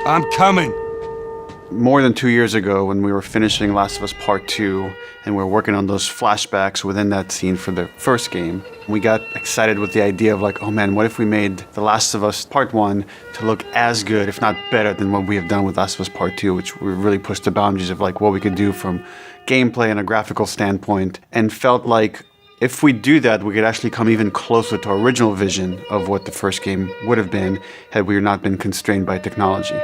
I'm coming. More than 2 years ago, when we were finishing Last of Us Part 2, and we were working on those flashbacks within that scene for the first game, we got excited with the idea of like, oh man, what if we made The Last of Us Part 1 to look as good, if not better, than what we have done with Last of Us Part 2, which we really pushed the boundaries of like what we could do from gameplay and a graphical standpoint, and felt like if we do that, we could actually come even closer to our original vision of what the first game would have been had we not been constrained by technology.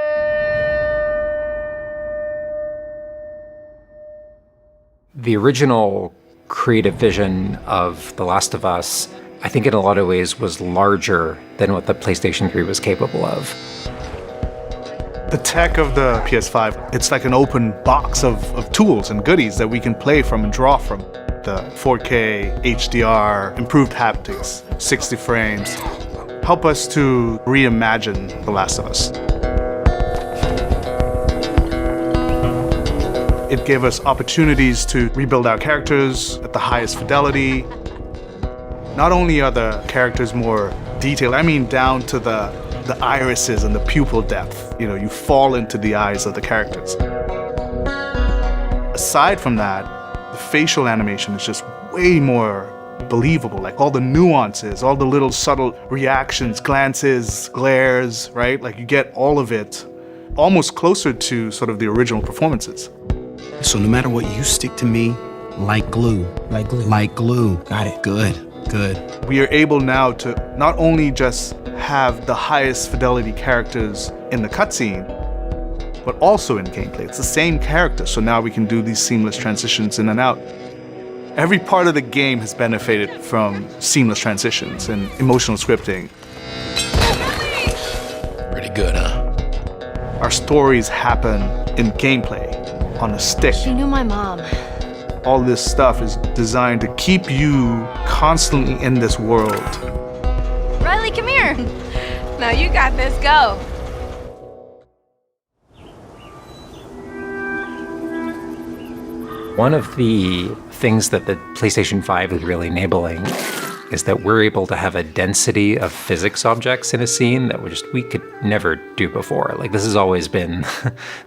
The original creative vision of The Last of Us, I think in a lot of ways was larger than what the PlayStation 3 was capable of. The tech of the PS5, it's like an open box of tools and goodies that we can play from and draw from. The 4K, HDR, improved haptics, 60 frames, help us to reimagine The Last of Us. It gave us opportunities to rebuild our characters at the highest fidelity. Not only are the characters more detailed, I mean down to the irises and the pupil depth. You know, you fall into the eyes of the characters. Aside from that, the facial animation is just way more believable. Like all the nuances, all the little subtle reactions, glances, glares, right? Like you get all of it almost closer to sort of the original performances. So no matter what, you stick to me like glue. Like glue. Like glue. Got it. Good. We are able now to not only just have the highest fidelity characters in the cutscene, but also in gameplay. It's the same character, so now we can do these seamless transitions in and out. Every part of the game has benefited from seamless transitions and emotional scripting. Pretty good, huh? Our stories happen in gameplay, on a stick. She knew my mom. All this stuff is designed to keep you constantly in this world. Riley, come here. No, you got this. Go. One of the things that the PlayStation 5 is really enabling is that we're able to have a density of physics objects in a scene that we could never do before. Like, this has always been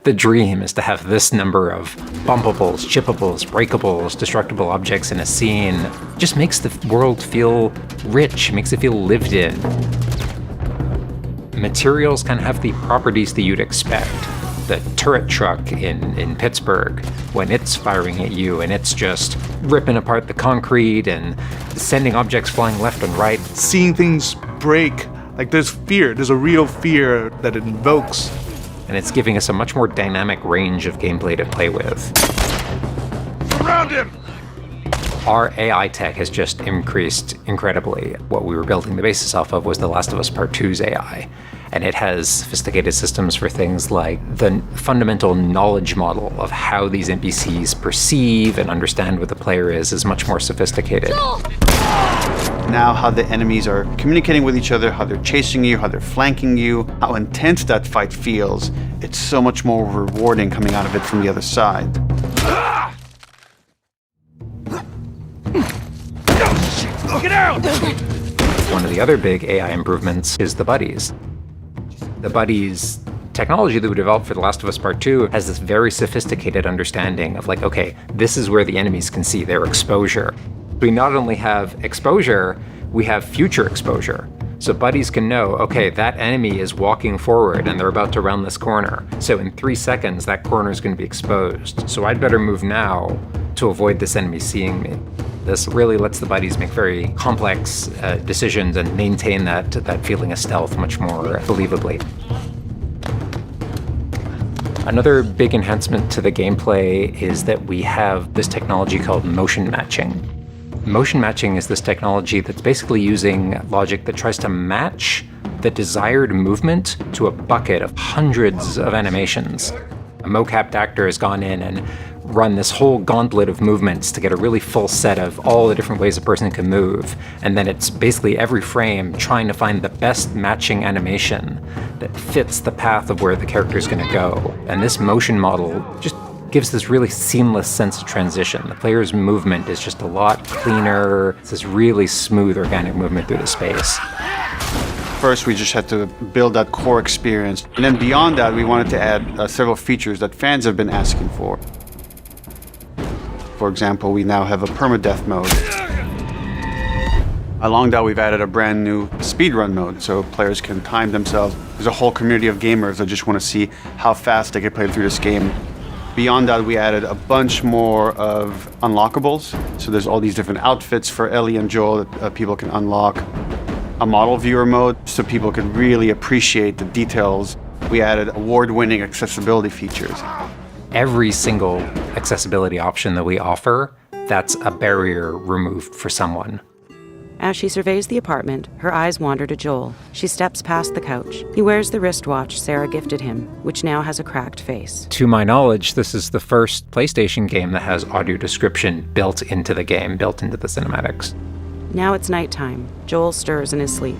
the dream, is to have this number of bumpables, chippables, breakables, destructible objects in a scene. It just makes the world feel rich, makes it feel lived in. Materials can have the properties that you'd expect. The turret truck in Pittsburgh, when it's firing at you and it's just ripping apart the concrete and sending objects flying left and right. Seeing things break, like there's fear, there's a real fear that it invokes. And it's giving us a much more dynamic range of gameplay to play with. Surround him! Our AI tech has just increased incredibly. What we were building the basis off of was The Last of Us Part 2's AI. And it has sophisticated systems for things like the fundamental knowledge model of how these NPCs perceive and understand what the player is much more sophisticated. Now how the enemies are communicating with each other, how they're chasing you, how they're flanking you, how intense that fight feels, it's so much more rewarding coming out of it from the other side. Get out! One of the other big AI improvements is the buddies. The buddies technology that we developed for The Last of Us Part 2 has this very sophisticated understanding of like, okay, this is where the enemies can see their exposure. We not only have exposure, we have future exposure. So buddies can know, okay, that enemy is walking forward and they're about to round this corner. So in 3 seconds, that corner is going to be exposed. So I'd better move now to avoid this enemy seeing me. This really lets the buddies make very complex decisions and maintain that feeling of stealth much more believably. Another big enhancement to the gameplay is that we have this technology called motion matching. Motion matching is this technology that's basically using logic that tries to match the desired movement to a bucket of hundreds of animations. A mocapped actor has gone in and run this whole gauntlet of movements to get a really full set of all the different ways a person can move. And then it's basically every frame trying to find the best matching animation that fits the path of where the character is going to go. And this motion model just gives this really seamless sense of transition. The player's movement is just a lot cleaner. It's this really smooth, organic movement through the space. First, we just had to build that core experience. And then beyond that, we wanted to add several features that fans have been asking for. For example, we now have a permadeath mode. Along that, we've added a brand new speedrun mode, so players can time themselves. There's a whole community of gamers that just want to see how fast they can play through this game. Beyond that, we added a bunch more of unlockables. So there's all these different outfits for Ellie and Joel that people can unlock. A model viewer mode, so people can really appreciate the details. We added award-winning accessibility features. Every single accessibility option that we offer, that's a barrier removed for someone. As she surveys the apartment, her eyes wander to Joel. She steps past the couch. He wears the wristwatch Sarah gifted him, which now has a cracked face. To my knowledge, this is the first PlayStation game that has audio description built into the game, built into the cinematics. Now it's nighttime. Joel stirs in his sleep.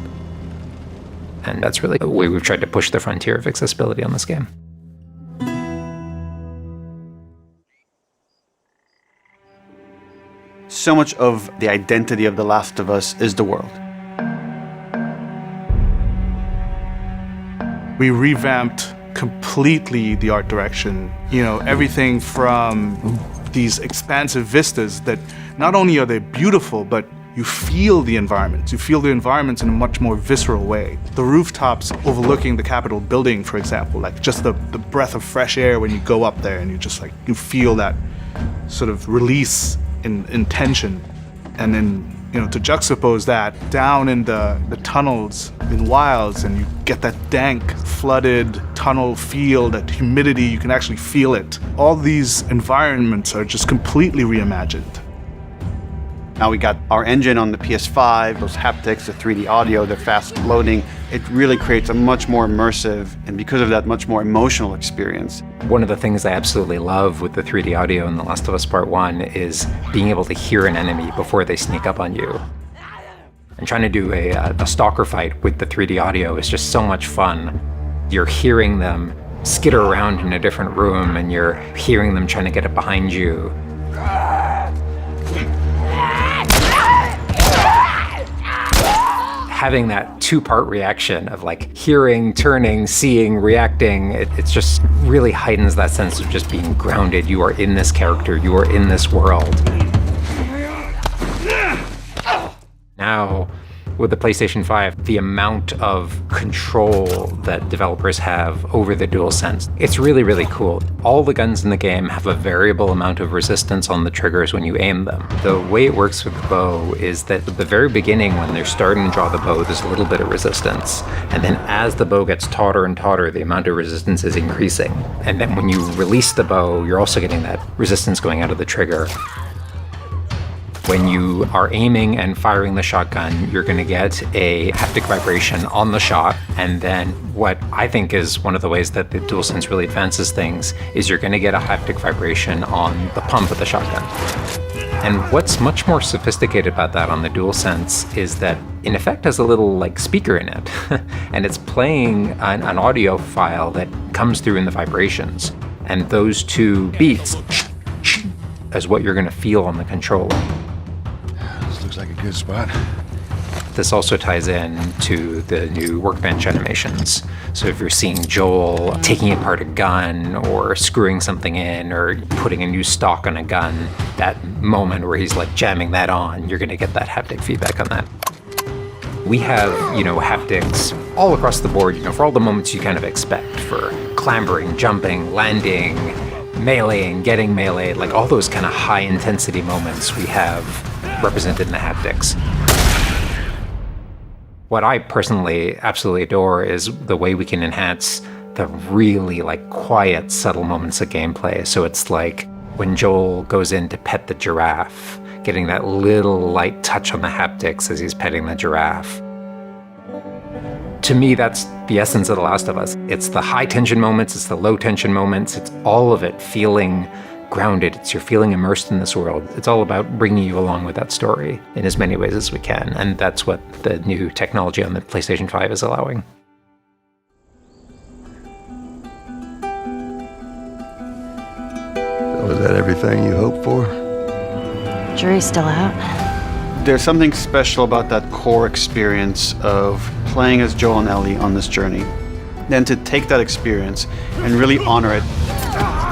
And that's really the way we've tried to push the frontier of accessibility on this game. So much of the identity of The Last of Us is the world. We revamped completely the art direction. You know, everything from these expansive vistas that not only are they beautiful, but you feel the environments. You feel the environments in a much more visceral way. The rooftops overlooking the Capitol building, for example, like just the breath of fresh air when you go up there and you feel that sort of release in tension. And then, to juxtapose that down in the tunnels in Wilds, and you get that dank, flooded tunnel feel, that humidity, you can actually feel it. All these environments are just completely reimagined. Now we got our engine on the PS5, those haptics, the 3D audio, the fast loading. It really creates a much more immersive, and because of that, much more emotional experience. One of the things I absolutely love with the 3D audio in The Last of Us Part 1 is being able to hear an enemy before they sneak up on you. And trying to do a stalker fight with the 3D audio is just so much fun. You're hearing them skitter around in a different room, and you're hearing them trying to get it behind you. Having that two-part reaction of like hearing, turning, seeing, reacting, it just really heightens that sense of just being grounded. You are in this character, you are in this world. Now, with the PlayStation 5, the amount of control that developers have over the Dualsense, it's really, really cool. All the guns in the game have a variable amount of resistance on the triggers when you aim them. The way it works with the bow is that at the very beginning, when they're starting to draw the bow, there's a little bit of resistance. And then as the bow gets tauter and tauter, the amount of resistance is increasing. And then when you release the bow, you're also getting that resistance going out of the trigger. When you are aiming and firing the shotgun, you're going to get a haptic vibration on the shot. And then what I think is one of the ways that the DualSense really advances things is you're going to get a haptic vibration on the pump of the shotgun. And what's much more sophisticated about that on the DualSense is that in effect has a little speaker in it. And it's playing an audio file that comes through in the vibrations. And those two beats is what you're going to feel on the controller. Looks like a good spot. This also ties in to the new workbench animations. So if you're seeing Joel taking apart a gun or screwing something in or putting a new stock on a gun, that moment where he's jamming that on, you're going to get that haptic feedback on that. We have, haptics all across the board, for all the moments you kind of expect, for clambering, jumping, landing, meleeing, getting meleeed, all those kind of high intensity moments we have represented in the haptics. What I personally absolutely adore is the way we can enhance the really quiet, subtle moments of gameplay. So it's like when Joel goes in to pet the giraffe, getting that little light touch on the haptics as he's petting the giraffe. To me, that's the essence of The Last of Us. It's the high tension moments, it's the low tension moments, it's all of it feeling grounded. It's you're feeling immersed in this world. It's all about bringing you along with that story in as many ways as we can. And that's what the new technology on the PlayStation 5 is allowing. So is that everything you hoped for? Jury's still out. There's something special about that core experience of playing as Joel and Ellie on this journey. Then to take that experience and really honor it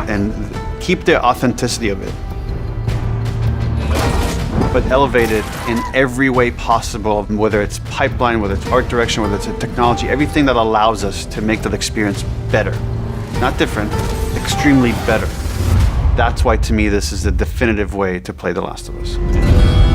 and keep the authenticity of it, but elevate it in every way possible, whether it's pipeline, whether it's art direction, whether it's a technology, everything that allows us to make that experience better. Not different, extremely better. That's why, to me, this is the definitive way to play The Last of Us.